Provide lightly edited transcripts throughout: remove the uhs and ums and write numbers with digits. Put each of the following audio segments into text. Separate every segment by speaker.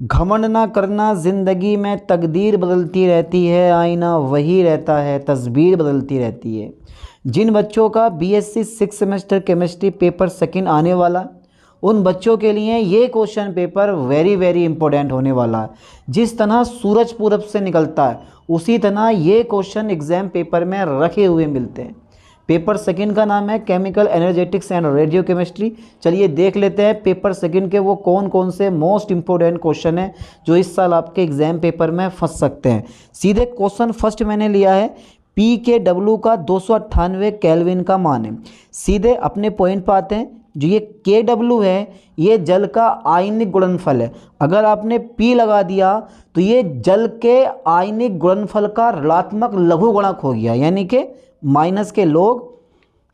Speaker 1: घमंड ना करना, जिंदगी में तकदीर बदलती रहती है, आईना वही रहता है, तस्वीर बदलती रहती है। जिन बच्चों का BSc 6 semester chemistry paper second आने वाला, उन बच्चों के लिए ये question paper very very important होने वाला है। जिस तरह सूरज पूरब से निकलता है, उसी तरह ये क्वेश्चन एग्जाम पेपर में रखे हुए मिलते हैं। पेपर सेकंड का नाम है chemical energetics and radio chemistry. चलिए देख लेते हैं पेपर सेकंड के वो कौन कौन से मोस्ट इंपॉर्टेंट क्वेश्चन हैं जो इस साल आपके एग्जाम पेपर में फंस सकते हैं। सीधे क्वेश्चन फर्स्ट मैंने लिया है, पी के डब्ल्यू का 298 केल्विन का मान है। सीधे अपने पॉइंट पर आते हैं। जो ये के डब्ल्यू है, ये जल का आयनिक गुणनफल है। अगर आपने पी लगा दिया तो ये जल के आयनिक गुणनफल का ऋणात्मक लघुगणक हो गया, यानी कि माइनस के लोग,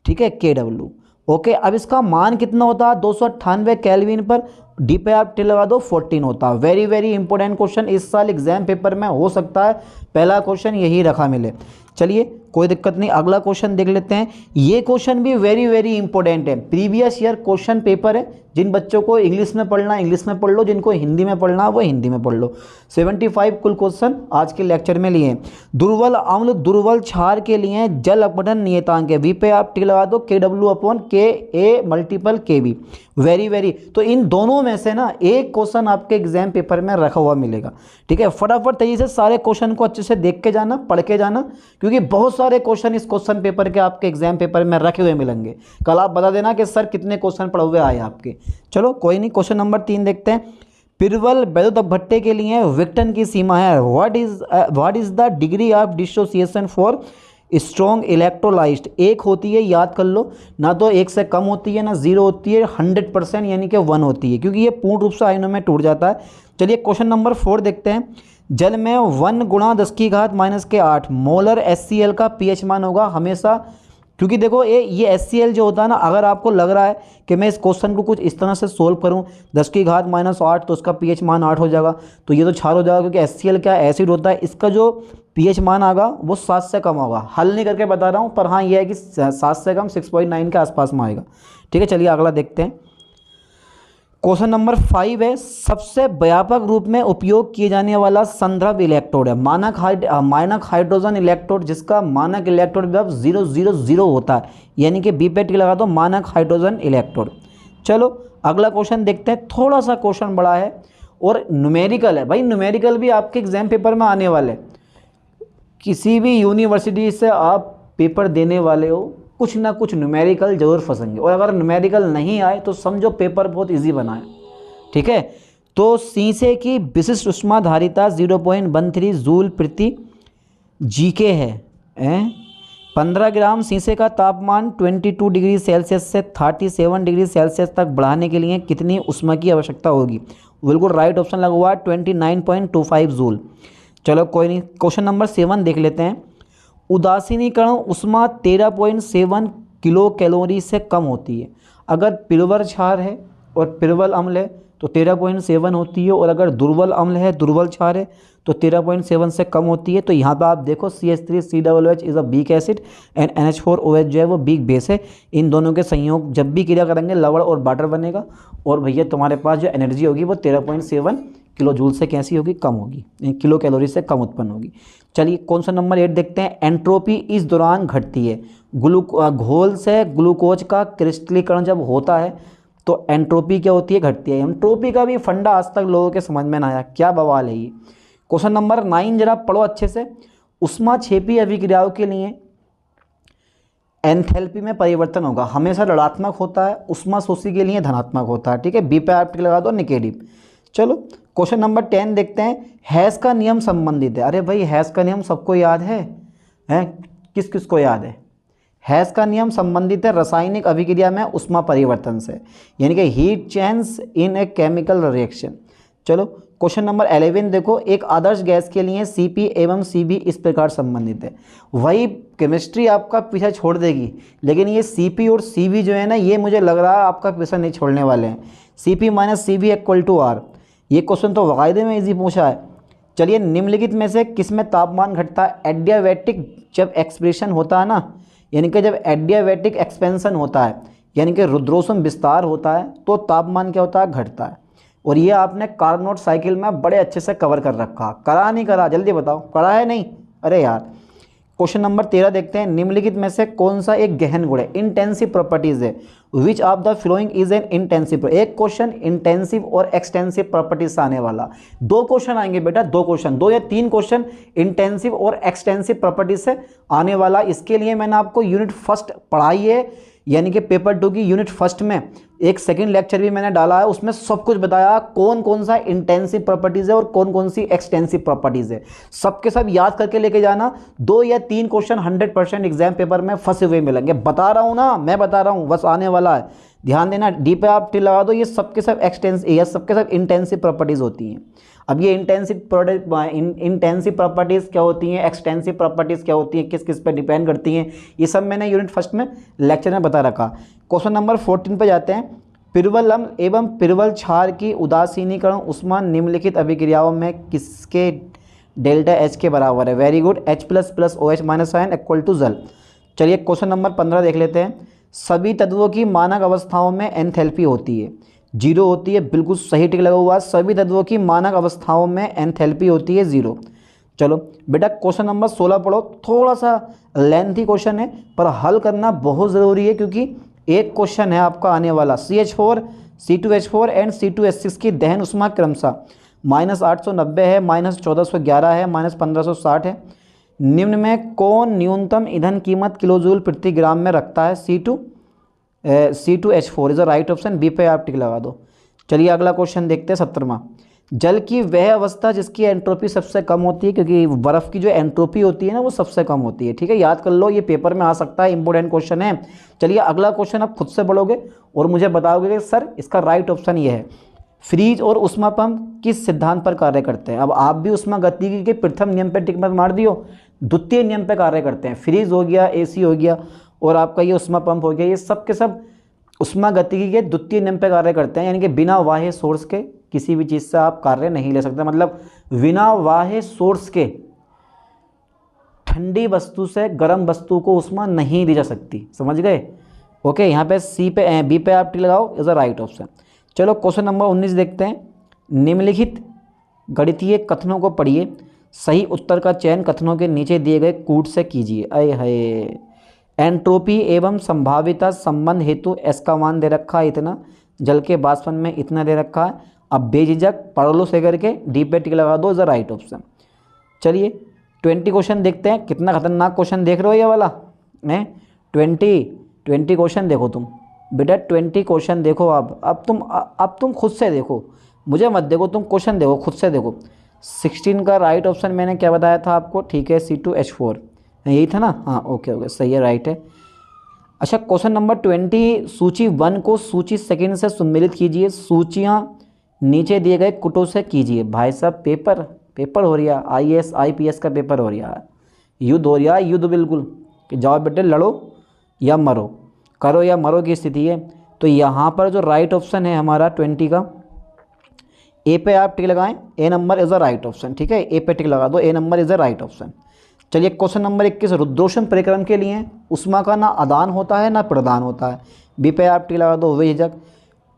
Speaker 1: ठीक है, के डब्ल्यू। ओके, अब इसका मान कितना होता है 298 केल्विन पर, डी पे आप टी लगा दो 14 होता है। वेरी वेरी इंपॉर्टेंट क्वेश्चन इस साल एग्जाम पेपर में हो सकता है पहला क्वेश्चन यही रखा मिले। चलिए कोई दिक्कत नहीं, अगला क्वेश्चन देख लेते हैं। ये क्वेश्चन भी वेरी वेरी इंपॉर्टेंट है, प्रीवियस ईयर क्वेश्चन पेपर है। जिन बच्चों को इंग्लिश में पढ़ना इंग्लिश में पढ़ लो, जिनको हिंदी में पढ़ना वो हिंदी में पढ़ लो। 75 कुल क्वेश्चन आज के लेक्चर में लिए हैं। दुर्बल अम्ल दुर्बल क्षार के लिए जल अपघटन नियतांक है, वी पे आप टी लगा दो के डब्ल्यू अपॉन के ए मल्टीपल के बी। वेरी वेरी, तो इन दोनों में से ना एक क्वेश्चन आपके एग्जाम पेपर में रखा हुआ मिलेगा। ठीक है, फटाफट तेजी से सारे क्वेश्चन को अच्छे से देख के जाना, पढ़ के जाना, क्योंकि बहुत सारे क्वेश्चन इस क्वेश्चन पेपर के आपके एग्जाम पेपर में रखे हुए मिलेंगे। कल आप बता देना कि सर कितने क्वेश्चन पढ़े हुए आए आपके। चलो कोई नहीं, क्वेश्चन नंबर 3 देखते हैं। पिरवल वैद्युत अपघट्य के लिए विक्टन की सीमा है, what is the degree of dissociation for strong electrolyte. एक होती है, याद कर लो, ना तो एक से कम होती है ना 0 होती है, 100% यानी कि 1 होती है, क्योंकि ये पूर्ण रूप से आयनों में टूट जाता है। चलिए क्वेश्चन नंबर 4 देखते हैं। जल में 1 गुणा 10 की घात -8 मोलर HCl का pH मान होगा हमेशा, क्योंकि देखो ये HCl जो होता है ना, अगर आपको लग रहा है कि मैं इस क्वेश्चन को कुछ इस तरह से सोल्व करूं 10 की घात -8 तो उसका pH मान 8 हो जाएगा, तो ये तो 4 हो जाएगा, क्योंकि HCl क्या एसिड होता है, इसका जो pH मान आएगा वो 7 से कम होगा। हल नहीं करके बता रहा हूँ, पर हाँ ये है कि 7 से कम 6.9 के आसपास में आएगा। ठीक है, चलिए अगला देखते हैं। क्वेश्चन नंबर 5 है, सबसे व्यापक रूप में उपयोग किए जाने वाला संदर्भ इलेक्ट्रोड है मानक हाइड्रोजन इलेक्ट्रोड, जिसका मानक इलेक्ट्रोड विभव 000 होता है, यानी कि बी पे टिक लगा दो मानक हाइड्रोजन इलेक्ट्रोड। चलो अगला क्वेश्चन देखते हैं। थोड़ा सा क्वेश्चन बड़ा है और न्यूमेरिकल है। भाई न्यूमेरिकल भी आपके एग्जाम पेपर में आने वाले, किसी भी यूनिवर्सिटी से आप पेपर देने वाले हो, कुछ ना कुछ न्यूमेरिकल जरूर फंसेंगे, और अगर न्यूमेरिकल नहीं आए तो समझो पेपर बहुत इजी बना है। ठीक है, तो शीशे की विशिष्ट ऊष्माधारिता 0.13 जूल प्रति जीके है। 15 ग्राम शीशे का तापमान 22 डिग्री सेल्सियस से 37 डिग्री सेल्सियस तक बढ़ाने के लिए कितनी ऊष्मा की आवश्यकता होगी। बिल्कुल राइट ऑप्शन लगा हुआ है 29.25 जूल। चलो कोई नहीं, क्वेश्चन नंबर 7 देख लेते हैं। उदासीनीकरण ऊष्मा 13.7 किलो कैलोरी से कम होती है। अगर पिलवर क्षार है और पिरवल अम्ल है तो 13.7 होती है, और अगर दुर्बल अम्ल है दुर्बल क्षार है तो 13.7 से कम होती है। तो यहाँ पे आप देखो CH3COOH is a weak acid and NH4OH जो है वो वीक बेस है। इन दोनों के संयोग जब भी क्रिया करेंगे लवण और वाटर बनेगा, और भैया तुम्हारे पास जो एनर्जी होगी वो 13.7 किलो जूल से कैसी होगी, कम होगी, किलो कैलोरी से कम उत्पन्न होगी। चलिए क्वेश्चन नंबर 8 देखते हैं। एंट्रोपी इस दौरान घटती है। घोल से ग्लूकोज का क्रिस्टलीकरण जब होता है तो एंट्रोपी क्या होती है, घटती है। एंट्रोपी का भी फंडा आज तक लोगों के समझ में ना आया, क्या बवाल है ये। क्वेश्चन नंबर 9 जरा पढ़ो अच्छे से। ऊष्माक्षेपी अभिक्रियाओं के लिए एंथैल्पी में परिवर्तन होगा, हमेशा ऋणात्मक होता है, ऊष्माशोषी के लिए धनात्मक होता है। ठीक है, बी पे आप टिक लगा दो नेगेटिव। चलो क्वेश्चन नंबर 10 देखते हैं। हैश का नियम संबंधित है। अरे भाई हैश का नियम सबको याद है, किस किस को याद है। हैश का नियम संबंधित है रासायनिक अभिक्रिया में ऊष्मा परिवर्तन से, यानी कि heat change in a chemical reaction. चलो क्वेश्चन नंबर 11 देखो। एक आदर्श गैस के लिए Cp एवं Cv इस प्रकार संबंधित है। वही केमिस्ट्री आपका पीछा छोड़ देगी, लेकिन ये Cp और Cv जो है ना, ये मुझे लग रहा है आपका पीछा नहीं छोड़ने वाले हैं। Cp - Cv = R। ये क्वेश्चन तो वाक़ई में इजी पूछा है। चलिए निम्नलिखित में से किस में तापमान घटता है। एडियाबैटिक जब एक्सप्रेशन होता है ना, यानी कि जब एडियाबैटिक एक्सपेंशन होता है, यानी कि रुद्रोष्म विस्तार होता है, तो तापमान क्या होता है, घटता है। और ये आपने कार्नोट साइकिल में बड़े अच्छे से कवर कर रखा। करा नहीं करा, जल्दी बताओ, करा है नहीं? अरे यार, क्वेश्चन नंबर 13 देखते हैं। निम्नलिखित में से कौन सा एक गहन गुण है, इंटेंसिव प्रॉपर्टीज है? Which of the following is an intensive. एक क्वेश्चन इंटेंसिव और एक्सटेंसिव प्रॉपर्टीज से आने वाला, दो क्वेश्चन आएंगे बेटा, दो क्वेश्चन, दो या तीन क्वेश्चन इंटेंसिव और एक्सटेंसिव प्रॉपर्टीज से आने वाला। इसके लिए मैंने आपको यूनिट फर्स्ट पढ़ाई है, यानी कि पेपर 2 की यूनिट फर्स्ट में एक सेकंड लेक्चर भी मैंने डाला है, उसमें सब कुछ बताया कौन कौन सा इंटेंसिव प्रॉपर्टीज है और कौन कौन सी एक्सटेंसिव प्रॉपर्टीज है। सबके सब याद करके लेके जाना। 2 या 3 क्वेश्चन 100% एग्जाम पेपर में फंसे हुए मिलेंगे, बता रहा हूँ ना, मैं बता रहा हूँ, बस आने वाला है, ध्यान देना। डी पे आप टी लगा दो, ये सबके सब सबके सब इंटेंसिव प्रॉपर्टीज होती हैं। अब ये इंटेंसिव प्रॉपर्टीज़ क्या होती हैं, एक्सटेंसिव प्रॉपर्टीज़ क्या होती हैं, किस किस पर डिपेंड करती हैं, ये सब मैंने यूनिट फर्स्ट में लेक्चर में बता रखा। क्वेश्चन नंबर 14 पे जाते हैं। पिरवल अम्ल एवं पिरवल क्षार की उदासीनीकरण उष्मा निम्नलिखित अभिक्रियाओं में किसके डेल्टा एच के बराबर है? Very good, H++ OH- ion equal to जल। चलिए क्वेश्चन नंबर 15 देख लेते हैं। सभी तत्वों की मानक अवस्थाओं में एंथैल्पी होती है, 0 होती है, बिल्कुल सही टिक लगा हुआ। सभी तत्वों की मानक अवस्थाओं में एंथैल्पी होती है 0। चलो बेटा क्वेश्चन नंबर 16 पढ़ो। थोड़ा सा लेंथी क्वेश्चन है पर हल करना बहुत ज़रूरी है, क्योंकि एक क्वेश्चन है आपका आने वाला। CH4 C2H4 एंड C2H6 की दहन उष्मा क्रमशः -890 है, -1411 है, -1560 है। निम्न में कौन न्यूनतम ईंधन कीमत किलोजूल प्रति ग्राम में रखता है? C2H4 is a right option. B पे आप टिक लगा दो। चलिए अगला क्वेश्चन देखते हैं 17वां। जल की वह अवस्था जिसकी एंट्रोपी सबसे कम होती है, क्योंकि बर्फ़ की जो एंट्रोपी होती है ना वो सबसे कम होती है, ठीक है, याद कर लो, ये पेपर में आ सकता है, इंपॉर्टेंट क्वेश्चन है। चलिए अगला क्वेश्चन आप खुद से पढ़ोगे और मुझे बताओगे कि सर इसका राइट ऑप्शन ये है। फ्रीज और उष्मा पंप किस सिद्धांत पर कार्य करते हैं? अब आप भी उष्मा गतिकी के प्रथम नियम पर टिक मत मार दियो, द्वितीय नियम पर कार्य करते हैं। फ्रीज हो गया, AC हो गया और आपका ये उष्मा पंप हो गया, ये सब के सब उष्मा गतिकी के द्वितीय नियम पे कार्य करते हैं, यानी कि बिना बाह्य सोर्स के किसी भी चीज़ से आप कार्य नहीं ले सकते। मतलब बिना बाह्य सोर्स के ठंडी वस्तु से गर्म वस्तु को उष्मा नहीं दी जा सकती, समझ गए? ओके, यहाँ पे बी पे आप टी लगाओ, इज अ राइट ऑप्शन। चलो क्वेश्चन नंबर 19 देखते हैं। निम्नलिखित गणितीय कथनों को पढ़िए, सही उत्तर का चयन कथनों के नीचे दिए गए कूट से कीजिए। अय है, एंट्रोपी एवं संभाव्यता संबंध हेतु एस का मान दे रखा है इतना, जल के बाष्पन में इतना दे रखा है। अब बेझिझक पढ़ लो से करके, डी पे टिक लगा दो, इज द राइट ऑप्शन। चलिए 20 क्वेश्चन देखते हैं। कितना खतरनाक क्वेश्चन देख रहे हो ये वाला है? 20 क्वेश्चन देखो तुम बेटा, 20 क्वेश्चन देखो। अब तुम खुद से देखो, मुझे मत देखो, तुम क्वेश्चन देखो, खुद से देखो। 16 का राइट ऑप्शन मैंने क्या बताया था आपको? ठीक है, C2H4 यही था ना? हाँ ओके, सही है, राइट है। अच्छा क्वेश्चन नंबर 20, सूची 1 को सूची सेकंड से सम्मिलित कीजिए, सूचियाँ नीचे दिए गए कुटों से कीजिए। भाई साहब पेपर हो रहा है, IAS IPS का पेपर हो रहा है, युद्ध हो रहा है, युद्ध बिल्कुल, कि जाओ बेटे लड़ो या मरो, करो या मरो की स्थिति है। तो यहाँ पर जो राइट ऑप्शन है हमारा 20 का, ए पे आप टिक लगाएं, A number is the right option, ठीक है, ए पे टिक लगा दो, A number is the right option. चलिए क्वेश्चन नंबर 21, रुद्रोष्म परिक्रम के लिए उष्मा का ना आदान होता है ना प्रदान होता है। बी पे आप टिक लगा दो, बेझिझक।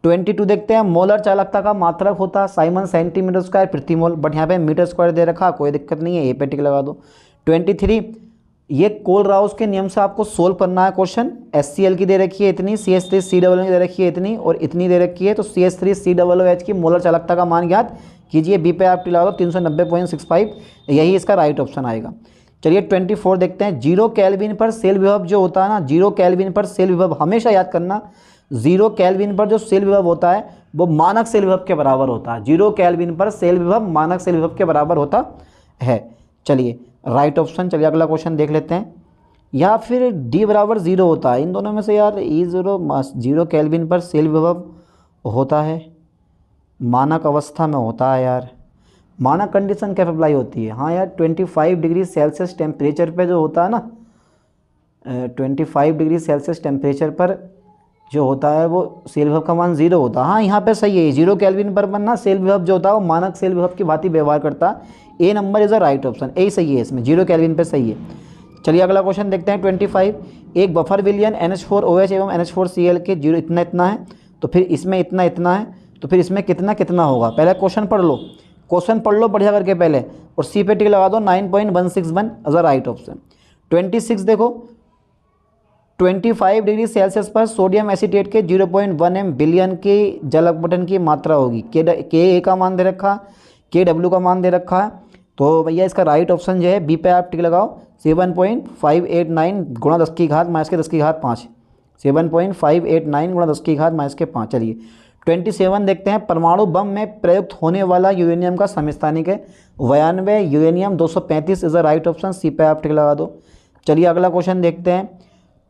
Speaker 1: 22 देखते हैं। मोलर चालकता का मात्रक होता है साइमन सेंटीमीटर स्क्वायर प्रति मोल, बट यहाँ पे मीटर स्क्वायर दे रखा, कोई दिक्कत नहीं है, ए पे टिक लगा दो। 23, ये कोल राउस के नियम से आपको सोल्व करना है क्वेश्चन। HCl की दे रखी है इतनी, CH3COOH की दे रखी है इतनी और इतनी दे रखी है, तो CH3COOH की मोलर चालकता का मान ज्ञात कीजिए। बी पे आप टिक लगा दो, 390.65, यही इसका राइट ऑप्शन आएगा। चलिए 24 देखते हैं। 0 केल्विन पर सेल विभव जो होता है ना, 0 केल्विन पर सेल विभव, हमेशा याद करना, 0 केल्विन पर जो सेल विभव होता है वो मानक सेल विभव के बराबर होता है। 0 केल्विन पर सेल विभव मानक सेल विभव के बराबर होता है। चलिए राइट ऑप्शन। चलिए अगला क्वेश्चन देख लेते हैं। या फिर D बराबर 0 होता है, इन दोनों में से यार E0 केल्विन पर सेल विभव होता है, मानक अवस्था में होता है यार, मानक कंडीशन क्या अप्लाई होती है? हाँ यार 25 डिग्री सेल्सियस टेम्परेचर पे जो होता है ना, 25 डिग्री सेल्सियस टेम्परेचर पर जो होता है वो सेल विभव का मान 0 होता है। हाँ यहाँ पे सही है, 0 केल्विन पर बनना सेल विभव जो होता है वो मानक सेल विभव की भांति व्यवहार करता है। A number is a right option, A सही है इसमें, 0 केल्विन पे सही है। चलिए अगला क्वेश्चन देखते हैं 25। एक बफर विलयन NH4OH एवं NH4Cl के 0 इतना है, तो फिर इसमें इतना है, तो फिर इसमें कितना कितना होगा, पहले क्वेश्चन पढ़ लो, क्वेश्चन पढ़ लो बढ़िया करके पहले, और सी पे टिक लगा दो। 9.161 एज अ राइट ऑप्शन। 26 देखो, 25 डिग्री सेल्सियस पर सोडियम एसीटेट के 0.1 m बिलियन के जल अपघटन की मात्रा होगी। के ए का मान दे रखा, के डब्ल्यू का मान दे रखा है, तो भैया इसका राइट ऑप्शन जो है बी पे आप टिक लगाओ। 7.589 गुणा 10 की घात माइनस के 10 की घात 5, 7.589 गुणा 10 की घात माइनस के 5। चलिए 27 देखते हैं, परमाणु बम में प्रयुक्त होने वाला यूरेनियम का समस्थानिक है 92, uranium 235 is a right option, C पे आप टिक लगा दो। चलिए अगला क्वेश्चन देखते हैं।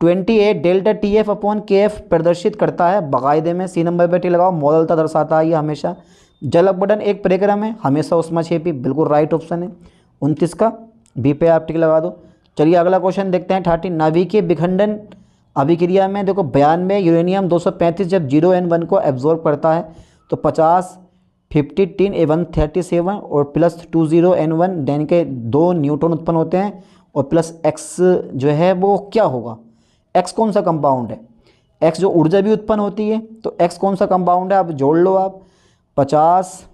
Speaker 1: 28 डेल्टा टी एफ अपॉन के एफ प्रदर्शित करता है बाकायदे में, सी नंबर पर टिक लगाओ। मॉडलता दर्शाता है ये हमेशा। जल अपघटन एक परिक्रम है, हमेशा ऊष्माक्षेपी, बिल्कुल राइट ऑप्शन है 29 का, बी पे आप टिक लगा दो। चलिए अगला क्वेश्चन देखते हैं। 30 नाभिकीय विखंडन अभिक्रिया में देखो 92 यूरेनियम 235 जब 0N1 को एब्जॉर्ब करता है तो 50 50 10 137 और प्लस 20N1 यानी के 2 न्यूट्रॉन उत्पन्न होते हैं, और प्लस एक्स जो है वो क्या होगा, एक्स कौन सा कंपाउंड है, एक्स जो ऊर्जा भी उत्पन्न होती है, तो एक्स कौन सा कंपाउंड है आप जोड़ लो। आप 50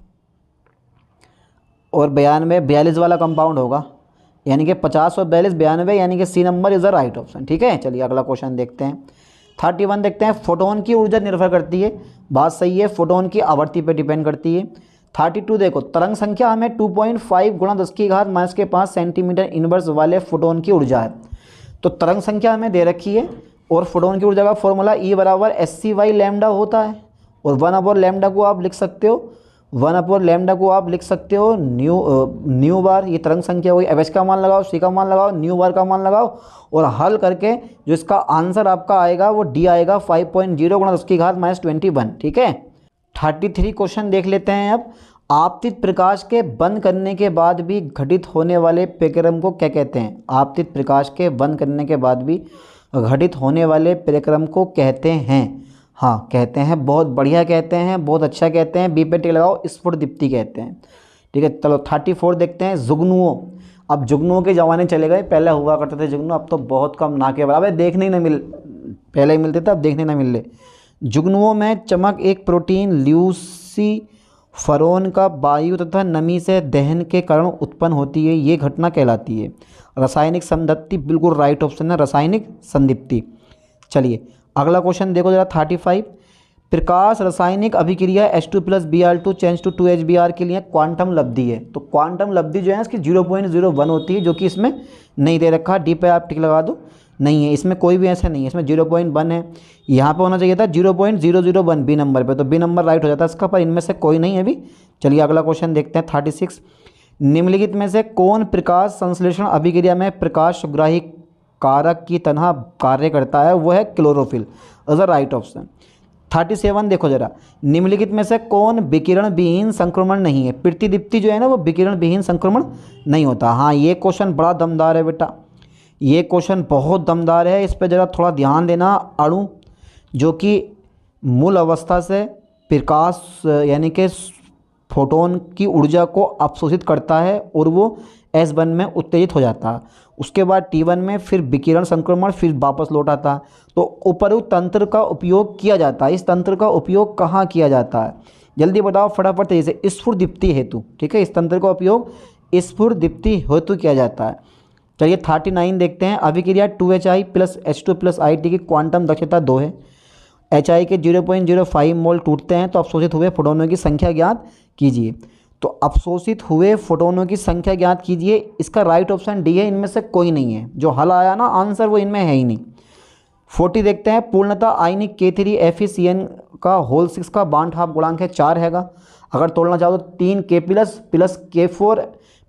Speaker 1: और 92 42 वाला कंपाउंड होगा, यानी कि 50 और 42 92, यानी कि C number is the right option. ठीक है, चलिए अगला क्वेश्चन देखते हैं। 31 देखते हैं, फोटोन की ऊर्जा निर्भर करती है, बात सही है, फोटोन की आवृत्ति पर डिपेंड करती है। 32 देखो, तरंग संख्या हमें 2.5 गुणा 10 की घात माइनस के 5 सेंटीमीटर इनवर्स वाले फोटोन की ऊर्जा है, तो तरंग संख्या हमें दे रखी है, और फोटोन की ऊर्जा का फॉर्मूला E बराबर SC/λ होता है, और 1/λ को आप लिख सकते हो, 1/λ को आप लिख सकते हो न्यू बार, ये तरंग संख्या होगी। एच का मान लगाओ, सी का मान लगाओ, न्यू बार का मान लगाओ, और हल करके जो इसका आंसर आपका आएगा वो डी आएगा 5.0 गुणा 10 की घात माइनस 21। ठीक है, 33 क्वेश्चन देख लेते हैं अब। आपतित प्रकाश के बंद करने के बाद भी घटित होने वाले परिक्रम को क्या कहते हैं? आपतित प्रकाश के बंद करने के बाद भी घटित होने वाले परिक्रम को कहते हैं, हाँ कहते हैं, बहुत बढ़िया कहते हैं, बहुत अच्छा कहते हैं, बी पे टिक लगाओ, स्फुट दीप्ति कहते हैं। ठीक है, चलो 34 देखते हैं, जुगनुओं। अब जुगनुओं के ज़माने चले गए, पहले हुआ करते थे जुगनू, अब तो बहुत कम, ना के बराबर, देखने ही ना मिल, पहले ही मिलते थे, अब देखने ना मिल रहे। जुगनुओं में चमक एक प्रोटीन ल्यूसीफरोन का वायु तथा नमी से दहन के कारण उत्पन्न होती है, ये घटना कहलाती है रासायनिक संदीप्ति, बिल्कुल राइट ऑप्शन है रासायनिक संदीप्ति। चलिए अगला क्वेश्चन देखो जरा 35, प्रकाश रासायनिक अभिक्रिया H2+Br2 चेंज टू 2HBr के लिए क्वांटम लब्धि है, तो क्वांटम लब्धि जो है इसकी 0.01 होती है, जो कि इसमें नहीं दे रखा, डी पे आप टिक लगा दो, नहीं है इसमें, कोई भी ऐसा नहीं है, इसमें 0.1 है, यहाँ पे होना चाहिए था 0.001 बी नंबर पे, तो बी नंबर राइट हो जाता है इसका, पर इनमें से कोई नहीं है अभी। चलिए अगला क्वेश्चन देखते हैं 36, निम्नलिखित में से कौन प्रकाश संश्लेषण अभिक्रिया में प्रकाशग्राही कारक की तरह कार्य करता है? वो है chlorophyll, is a right option. 37 देखो जरा, निम्नलिखित में से कौन विकिरण विहीन संक्रमण नहीं है? प्रतिदीप्ति जो है ना वो विकिरण विहीन संक्रमण नहीं होता। हाँ ये क्वेश्चन बड़ा दमदार है बेटा, ये क्वेश्चन बहुत दमदार है, इस पर ज़रा थोड़ा ध्यान देना। अणु जो कि मूल अवस्था से प्रकाश यानी कि फोटोन की ऊर्जा को अवशोषित करता है और वो S1 में उत्तेजित हो जाता है, उसके बाद T1 में फिर विकिरण संक्रमण फिर वापस लौट आता है, तो उपरोक्त तंत्र का उपयोग किया जाता है। इस तंत्र का उपयोग कहाँ किया जाता है? जल्दी बताओ फटाफट, जैसे स्फुट दीप्ति हेतु। ठीक है, इस तंत्र का उपयोग स्फुट दीप्ति हेतु किया जाता है। चलिए 39 देखते हैं, अभिक्रिया 2Hi + H2 + IT की क्वांटम दक्षता 2 है, HI के 0.05 मोल टूटते हैं, तो अवशोषित हुए फोटोनों की संख्या ज्ञात कीजिए। तो अवशोषित हुए फोटोनों की संख्या ज्ञात कीजिए, इसका राइट ऑप्शन डी है, इनमें से कोई नहीं है, जो हल आया ना आंसर वो इनमें है ही नहीं। 40 देखते हैं, पूर्णतः आयनिक K3FeCN का होल 6 का बांड हाफ गुणांक है 4 हैगा, अगर तोड़ना चाहो तो 3K plus K4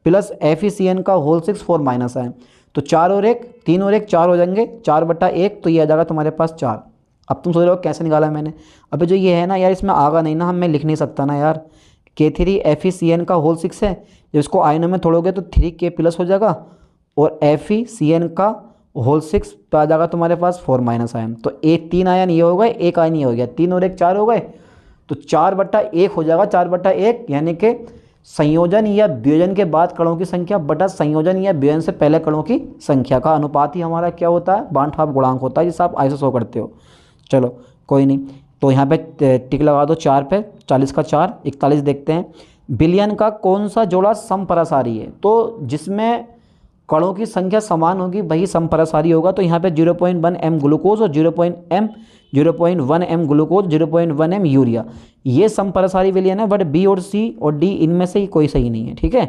Speaker 1: plus FeCN का होल 6 4 माइनस है, तो 4 और 1 3 और 1 4 हो जाएंगे, 4/1, तो ये आ जाएगा तुम्हारे पास 4। अब तुम सोच रहे हो कैसे निकाला मैंने, अबे जो ये है ना यार इसमें आगा नहीं ना, मैं लिख नहीं सकता ना यार, K3FeCN का होल 6 है, जब इसको आयनों में तोड़ोगे तो 3K प्लस हो जाएगा, और FeCN का होल 6 आ जाएगा तुम्हारे पास 4 माइनस आयन, तो एक 3 आयन ये हो गए, एक आयन ये हो गया, 3 और 1 4 हो गए, तो 4/1 हो जाएगा, 4/1 यानी कि संयोजन या वियोजन के बाद कणों की संख्या बटा संयोजन या वियोजन से पहले कणों की संख्या का अनुपात ही हमारा क्या होता है? बांड हाफ गुणांक होता है, जिसे आप ऐसे शो करते हो। चलो कोई नहीं, तो यहाँ पे टिक लगा दो 4 पे, 40 का 4, 41 देखते हैं। बिलियन का कौन सा जोड़ा समपरासारी है? तो जिसमें कणों की संख्या समान होगी वही समपरासारी होगा। तो यहाँ पे 0.1 m ग्लूकोज और 0.1 m ग्लूकोज, 0.1 m यूरिया, ये समपरासारी विलयन है। बट बी और सी और डी इनमें से ही कोई सही नहीं है, ठीक है।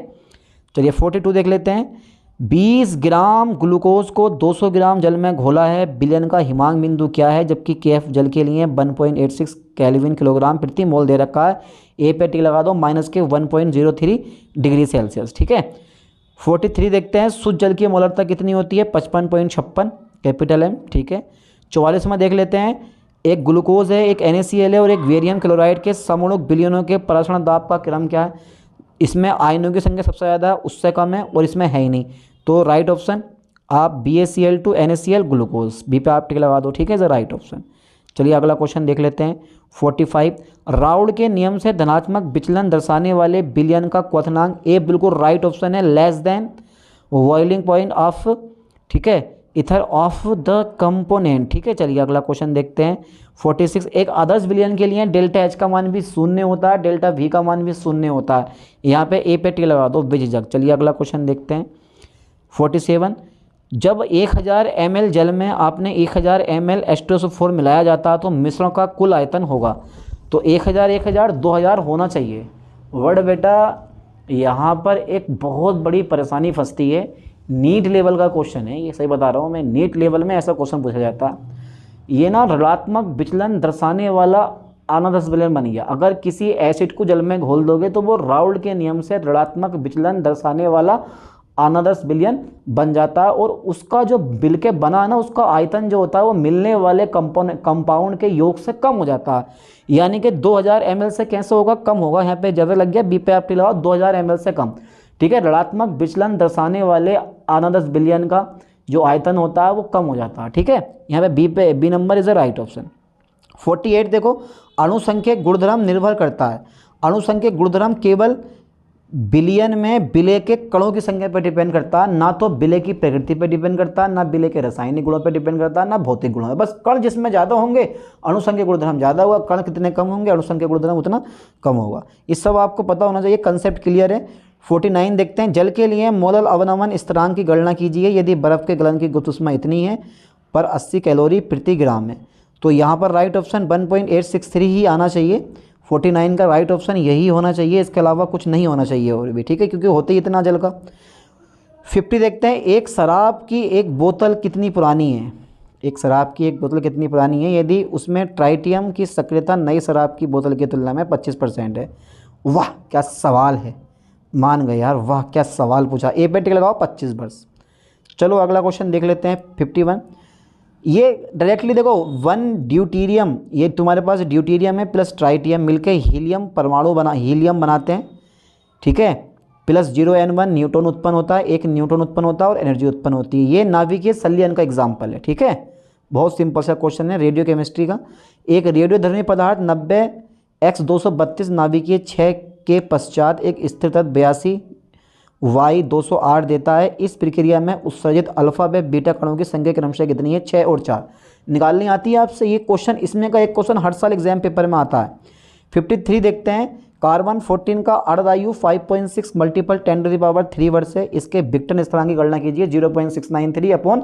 Speaker 1: चलिए 42 देख लेते हैं। 20 ग्राम ग्लूकोज को 200 ग्राम जल में घोला है, बिलियन का हिमांक बिंदु क्या है? जबकि केएफ जल के लिए 1.86 केल्विन किलोग्राम प्रति मोल दे रखा है। ए पे टिक लगा दो, -1.03 डिग्री सेल्सियस, ठीक है। 43 देखते हैं। शुद्ध जल की मोलरता कितनी होती है? 55.56 कैपिटल एम, ठीक है। 44 में देख लेते हैं। एक ग्लूकोज है, एक NaCl है और एक वेरियम क्लोराइड के समूणुक विलयनों के परासरण दाब का क्रम क्या है? इसमें आयनों की संख्या सबसे ज़्यादा है, उससे कम है और इसमें है ही नहीं। तो राइट ऑप्शन आप BaCl2 NaCl ग्लूकोज, बी पे आप टिक लगा दो, ठीक है, इज राइट ऑप्शन। चलिए अगला क्वेश्चन देख लेते हैं। 45 राउड के नियम से धनात्मक विचलन दर्शाने वाले विलयन का क्वथनांक? ए बिल्कुल राइट ऑप्शन है, less than boiling point of, ठीक है, इथर ऑफ द कंपोनेंट, ठीक है। चलिए अगला क्वेश्चन देखते हैं। 46 एक आदर्श विलयन के लिए डेल्टा H का मान भी शून्य होता है, डेल्टा V का मान भी शून्य होता है। यहाँ पे ए पे टिक लगा दो बेझिझक। चलिए अगला क्वेश्चन देखते हैं। 47 जब 1000 ml जल में आपने 1000 ml H2SO4 मिलाया जाता है तो मिश्रण का कुल आयतन होगा। तो 1000 2000 होना चाहिए। वर्ड बेटा यहाँ पर एक बहुत बड़ी परेशानी फंसती है। नीट लेवल का क्वेश्चन है ये, सही बता रहा हूँ मैं, नीट लेवल में ऐसा क्वेश्चन पूछा जाता है। ये ना ऋणात्मक विचलन दर्शाने वाला अनादर्श विलयन बन गया। अगर किसी एसिड को जल में घोल दोगे तो वो राउल्ट के नियम से ऋणात्मक विचलन दर्शाने वाला अनादर्श विलयन बन जाता है और उसका जो बिल के बना ना उसका आयतन जो होता है वो मिलने वाले कंपाउंड के योग से कम हो जाता है। यानी कि 2000 ml से कैसे होगा? कम होगा। यहाँ पे ज़्यादा लग गया, बी पे आप टिक लगाओ, 2000 ml से कम, ठीक है। ऋणात्मक विचलन दर्शाने वाले अनादर्श विलयन का जो आयतन होता है वो कम हो जाता है, ठीक है। यहाँ पे B number is a right option. 48 देखो, अणुसंख्यक गुणधर्म निर्भर करता है। अणुसंख्यक गुणधर्म केवल बिलियन में विलय के कणों की संख्या पर डिपेंड करता है, ना तो विलय की प्रकृति पर डिपेंड करता है, ना विलय के रासायनिक गुणों पर डिपेंड करता है, ना भौतिक गुणों पर। बस कण जिसमें ज़्यादा होंगे अणुसंख्यक गुणधर्म ज़्यादा होगा, कण कितने कम होंगे अणुसंख्यक गुणधर्म उतना कम होगा। इस सब आपको पता होना चाहिए, कंसेप्ट क्लियर है। 49 देखते हैं। जल के लिए मोलल अवनमन स्थिरांक की गणना कीजिए यदि बर्फ़ के गलन की गुप्त ऊष्मा इतनी है पर 80 कैलोरी प्रति ग्राम है। तो यहाँ पर राइट ऑप्शन 1.863 ही आना चाहिए। 49 का राइट ऑप्शन यही होना चाहिए, इसके अलावा कुछ नहीं होना चाहिए और भी, ठीक है, क्योंकि होते ही इतना जल का। 50 देखते हैं। एक शराब की एक बोतल कितनी पुरानी है? एक शराब की एक बोतल कितनी पुरानी है यदि उसमें ट्राइटियम की सक्रियता नई शराब की बोतल की तुलना में 25% है? वाह क्या सवाल है, मान गए यार, वाह क्या सवाल पूछा। ए पे टिक लगाओ, 25 वर्ष। चलो अगला क्वेश्चन देख लेते हैं। 51 ये डायरेक्टली देखो, 1 ड्यूटीरियम, ये तुम्हारे पास ड्यूटीरियम है प्लस ट्राइटियम मिलके हीलियम परमाणु हीलियम बनाते हैं, ठीक है। प्लस 0n1 न्यूट्रॉन उत्पन्न होता है, 1 न्यूट्रॉन उत्पन्न होता है और एनर्जी उत्पन्न होती है। ये नाभिकीय संलयन का एग्जाम्पल है, ठीक है। बहुत सिंपल सा क्वेश्चन है रेडियो केमिस्ट्री का। एक रेडियोधर्मी पदार्थ 90x232 नाभिकीय 6 के पश्चात एक स्थिर तत्व 82 Y208 देता है। इस प्रक्रिया में उत्सर्जित अल्फा व बीटा कणों की संख्या क्रमशः कितनी है? 6 और 4 निकालनी आती है आपसे ये क्वेश्चन। इसमें का एक क्वेश्चन हर साल एग्जाम पेपर में आता है। 53 देखते हैं। कार्बन 14 का अर्धआयु 5.6 × 10³ वर्ष है। इसके विघटन स्थिरांक की गणना कीजिए 0.693 अपॉन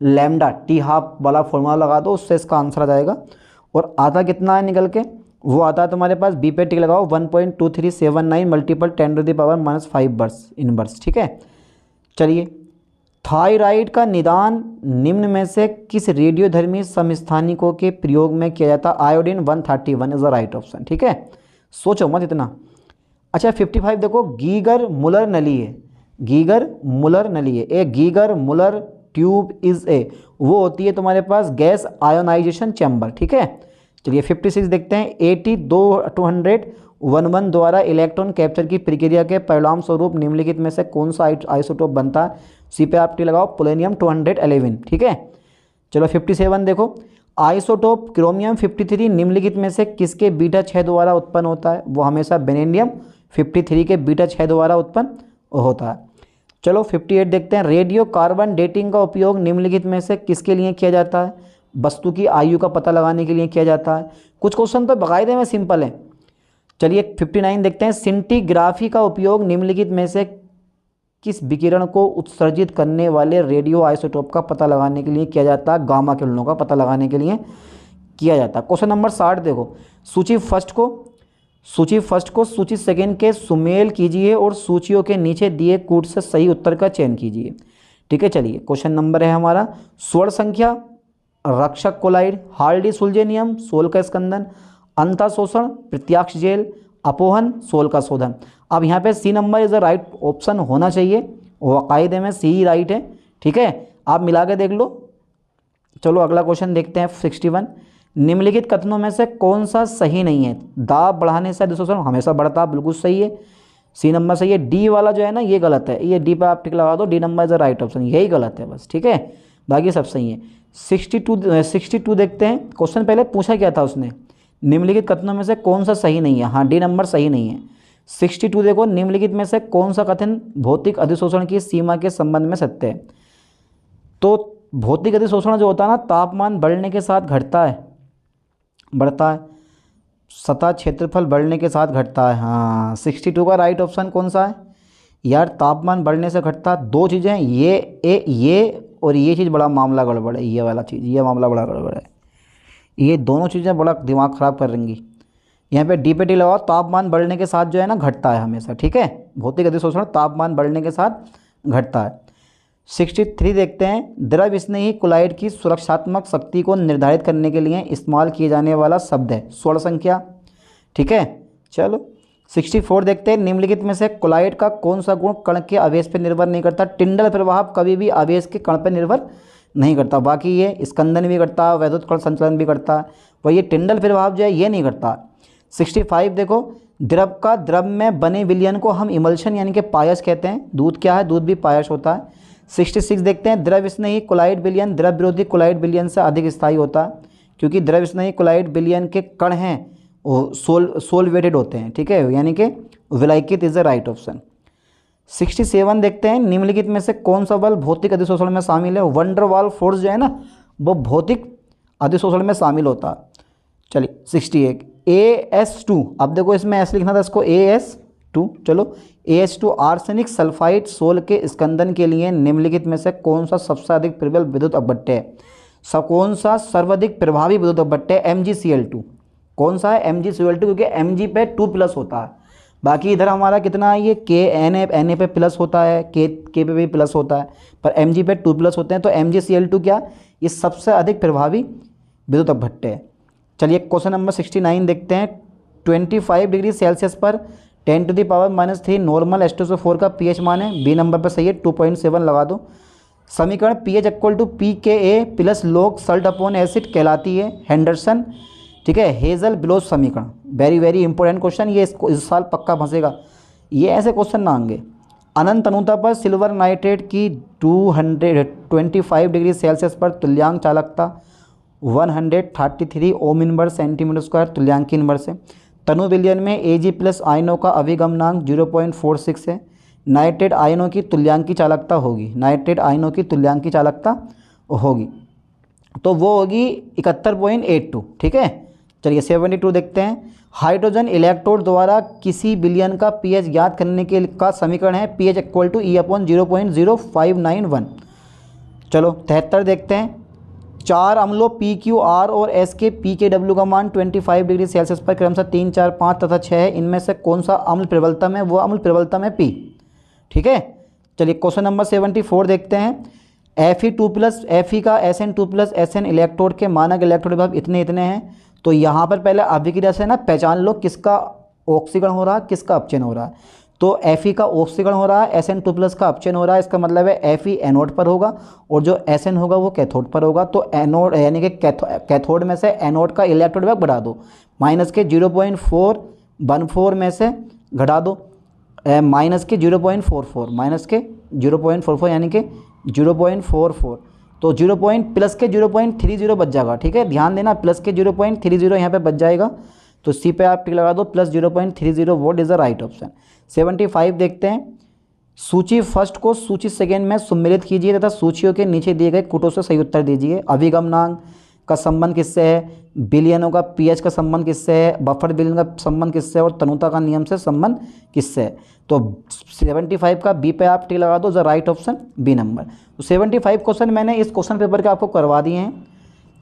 Speaker 1: लैम्डा, टी हाफ वाला फॉर्मूला लगा दो, उससे इसका आंसर आ जाएगा। और आता कितना है निकल के? वो आता है तुम्हारे पास, बी पे टिक लगाओ, 1.2379 × 10⁻⁻5 वर्ष इनवर्स, ठीक है। चलिए थायराइड का निदान निम्न में से किस रेडियोधर्मी समस्थानिकों के प्रयोग में किया जाता है? Iodine 131 is the right option, ठीक है। सोचो मत इतना। अच्छा 55 देखो, गीगर मुलर नली है, गीगर मुलर नली है। A Geiger Muller tube is A, वो होती है तुम्हारे पास गैस आयोनाइजेशन चैम्बर, ठीक है। चलिए 56 देखते हैं। 8211 द्वारा इलेक्ट्रॉन कैप्चर की प्रक्रिया के परिणाम स्वरूप निम्नलिखित में से कौन सा आइसोटोप बनता है? सी पे आप टी लगाओ, पोलोनियम 211, ठीक है। चलो 57 देखो, आइसोटोप क्रोमियम 53 निम्नलिखित में से किसके बीटा 6 द्वारा उत्पन्न होता है? वो हमेशा बेनेडियम 53 के बीटा 6 द्वारा उत्पन्न होता है। चलो 58 देखते हैं। रेडियो कार्बन डेटिंग का उपयोग निम्नलिखित में से किसके लिए किया जाता है? वस्तु की आयु का पता लगाने के लिए किया जाता है। कुछ क्वेश्चन तो बाकायदे में सिंपल है। चलिए 59 देखते हैं। सिंटीग्राफी का उपयोग निम्नलिखित में से किस विकिरण को उत्सर्जित करने वाले रेडियो आइसोटोप का पता लगाने के लिए किया जाता है? गामा किरणों का पता लगाने के लिए किया जाता है। क्वेश्चन नंबर 60 देखो। सूची फर्स्ट को सूची सेकंड के सुमेल कीजिए और सूचियों के नीचे दिए कूट से सही उत्तर का चयन कीजिए। ठीक है, चलिए क्वेश्चन नंबर है हमारा स्वर्ण संख्या, रक्षक कोलाइड, हार्डी सुलझे नियम, सोल का स्कंदन, अंतःशोषण, प्रत्याक्ष जेल, अपोहन, सोल का शोधन। अब यहाँ पे C number is the right option होना चाहिए, वाकायदे में सी ही राइट है। ठीक है, आप मिला के देख लो। चलो अगला क्वेश्चन देखते हैं 61। निम्नलिखित कथनों में से कौन सा सही नहीं है? दाब बढ़ाने से अधिशोषण हमेशा बढ़ता है, बिल्कुल सही है, सी नंबर सही है। डी वाला जो है ना ये गलत है, ये डी पे आप टिक लगा दो, D number is the right option, यही गलत है बस। ठीक है, बाकी सब सही है। 62 देखते हैं। क्वेश्चन पहले पूछा क्या था उसने? निम्नलिखित कथनों में से कौन सा सही नहीं है? हाँ, डी नंबर सही नहीं है। 62 देखो, निम्नलिखित में से कौन सा कथन भौतिक अधिशोषण की सीमा के संबंध में सत्य है? तो भौतिक अधिशोषण जो होता है ना, तापमान बढ़ने के साथ घटता है, बढ़ता है, सतह क्षेत्रफल बढ़ने के साथ घटता है। हाँ, 62 का राइट ऑप्शन कौन सा है यार? तापमान बढ़ने से घटता है। दो चीज़ें हैं, ये और ये चीज़ बड़ा मामला गड़बड़ है, ये वाला चीज़, ये मामला बड़ा गड़बड़ है। ये दोनों चीज़ें बड़ा दिमाग ख़राब कर देंगी। यहाँ पे डी पे टी लगाओ, तापमान बढ़ने के साथ जो है ना घटता है हमेशा। ठीक है, भौतिक अधिशोषण तापमान बढ़ने के साथ घटता है। 63 देखते हैं। द्रव स्नेही कुलाइड की सुरक्षात्मक शक्ति को निर्धारित करने के लिए इस्तेमाल किए जाने वाला शब्द है स्वर्ण संख्या। ठीक है, चलो 64 देखते हैं। निम्नलिखित में से कुलाइड का कौन सा गुण कण के आवेश पर निर्भर नहीं करता? टिंडल प्रभाव कभी भी आवेश के कण पर निर्भर नहीं करता, बाकी ये स्कंदन भी करता है, वैद्युत कण संचलन भी करता है, वह ये टिंडल प्रभाव जो है ये नहीं करता। 65 देखो। द्रव में बने विलयन को हम इमल्शन यानी कि पायस कहते हैं। दूध क्या है? दूध भी पायस होता है। 66 देखते हैं। द्रव स्नेही कुलाइड विलयन द्रव विरोधी कुलाइड विलयन से अधिक स्थायी होता है, क्योंकि द्रव स्नेही कुलाइड विलयन के कण हैं वो सोलवेटेड होते हैं। ठीक है, यानी कि विलायकित इज द राइट ऑप्शन। 67 देखते हैं। निम्नलिखित में से कौन सा बल भौतिक अधिशोषण में शामिल है? वंडरवाल फोर्स जो है ना वो भौतिक अधिशोषण में शामिल होता है। चलिए 61 AS2। अब देखो इसमें ऐसे लिखना था इसको AS2। चलो AS2 आर्सेनिक सल्फाइड सोल के स्कंदन के लिए निम्नलिखित में से कौन सा सबसे अधिक प्रबल विद्युत अपवर्त्य है? कौन सा सर्वाधिक प्रभावी विद्युत अपवर्त्य है? MgCl2। कौन सा है? MgCl2, क्योंकि Mg पे 2+ होता है। बाकी इधर हमारा कितना है? ये Na पे प्लस होता है, K पे भी प्लस होता है, पर Mg पे 2+ होते हैं। तो MgCl2 क्या? ये सबसे अधिक प्रभावी विद्युत अपवर्त्य है। चलिए क्वेश्चन नंबर 69 देखते हैं। 25 डिग्री सेल्सियस पर 10⁻³ नॉर्मल H2SO4 का pH मान है, बी नंबर पर सही है, 2.7 लगा दो। समीकरण pH = pKa + log Salt upon acid कहलाती है हेंडरसन। ठीक है, हेजल ब्लोच समीकरण। वेरी वेरी इंपॉर्टेंट क्वेश्चन, ये इस साल पक्का फंसेगा, ये ऐसे क्वेश्चन ना आएंगे। अनंत अनुता पर सिल्वर नाइट्रेट की 225 डिग्री सेल्सियस पर तुल्यांक चालकता 133 ओम इनवर्स सेंटीमीटर स्क्वायर तुल्यांक की इनवर्स है। तनु विलयन में Ag+ आयनों का अभिगमनांक 0.46 है। नाइट्रेट आयनों की तुल्यांक की चालकता होगी, नाइट्रेट आयनों की तुल्यांक की चालकता होगी तो वो होगी 71.82। ठीक है, चलिए 72 देखते हैं। हाइड्रोजन इलेक्ट्रोड द्वारा किसी विलयन का pH ज्ञात करने के का समीकरण है pH = E/0.0591। चलो 73 देखते हैं। 4 अम्लों PQR और S के pKw का मान 25 डिग्री सेल्सियस पर क्रमशः 3, 4, 5 तथा 6 है। इनमें से कौन सा अम्ल प्रबलतम है? वो अम्ल प्रबलतम है P। ठीक है, चलिए क्वेश्चन नंबर 74 देखते हैं। Fe का Sn2+ Sn इलेक्ट्रोड के मानक इलेक्ट्रोड विभव इतने हैं। तो यहाँ पर पहले अभिक्रिया से ना पहचान लो किसका ऑक्सीकरण हो रहा है, किसका अपचयन हो रहा है। तो Fe का ऑक्सीकरण हो रहा है, Sn2+ का अपचयन हो रहा है, इसका मतलब है Fe एनोड पर होगा और जो Sn होगा वो कैथोड पर होगा। तो एनोड यानी कि कैथोड में से एनोड का इलेक्ट्रोड विभव बढ़ा दो, माइनस के 0.414 में से घटा दो माइनस के 0.44, माइनस के 0.44 यानी कि 0.44। तो प्लस के 0.30 बच जाएगा। ठीक है, ध्यान देना, प्लस के 0.30 यहाँ पे बच जाएगा। तो सी पे आप टिक लगा दो, +0.30। What is the right option? 75 देखते हैं। सूची फर्स्ट को सूची सेकेंड में सम्मिलित कीजिए तथा सूचियों के नीचे दिए गए कूटों से सही उत्तर दीजिए। अभिगमनांक, का संबंध किससे है, बिलियनों का पीएच का संबंध किससे है, बफर बिलियन का संबंध किससे है और तनुता का नियम से संबंध किससे है। तो 75 का बी पे आप टिक लगा दो, the right option B number. तो 75 क्वेश्चन मैंने इस क्वेश्चन पेपर के आपको करवा दिए हैं।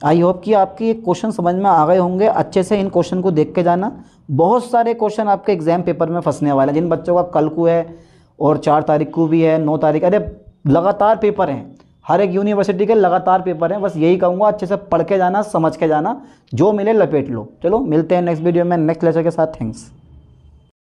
Speaker 1: आई होप कि आपके ये क्वेश्चन समझ में आ गए होंगे। अच्छे से इन क्वेश्चन को देख के जाना, बहुत सारे क्वेश्चन आपके एग्जाम पेपर में फंसने वाले हैं। जिन बच्चों का कल को है और 4 तारीख को भी है, 9 तारीख, अरे लगातार पेपर हैं, हर एक यूनिवर्सिटी के लगातार पेपर हैं। बस यही कहूँगा, अच्छे से पढ़ के जाना, समझ के जाना, जो मिले लपेट लो। चलो मिलते हैं नेक्स्ट वीडियो में नेक्स्ट लेक्चर के साथ। थैंक्स।